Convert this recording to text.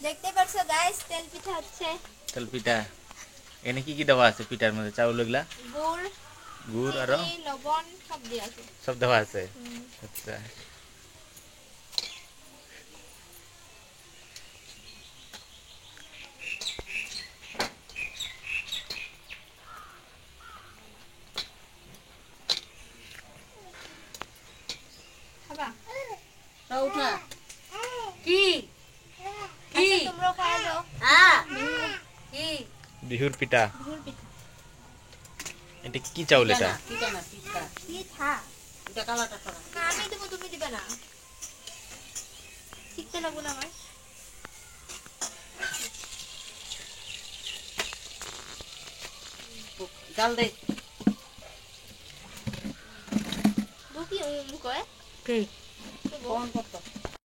দেখতে পাচ্ছো গাইস, তেল পিঠা হচ্ছে। তেল পিঠা এনে কি কি দেওয়া আছে পিঠার মধ্যে? চাউল এগুলা, গুড়, গুড় আর চিনি, লবণ সব দিয়ে আছে। সব দেওয়া আছে। আচ্ছা, খাবা? উঠা কি কি আচ্ছা, তোমরাও খাই দাও। হ্যাঁ কি বিহুর পিঠা। গুড় পিঠা। এটা কি চাউল? এটা পিঠা না পিঠা পিঠা এটা কালাটা করা না, আমি দেবো, তুমি দিবে না। শিখতে লাগবো না আমার। জাল দে বুকি কয় কি ফোন করতো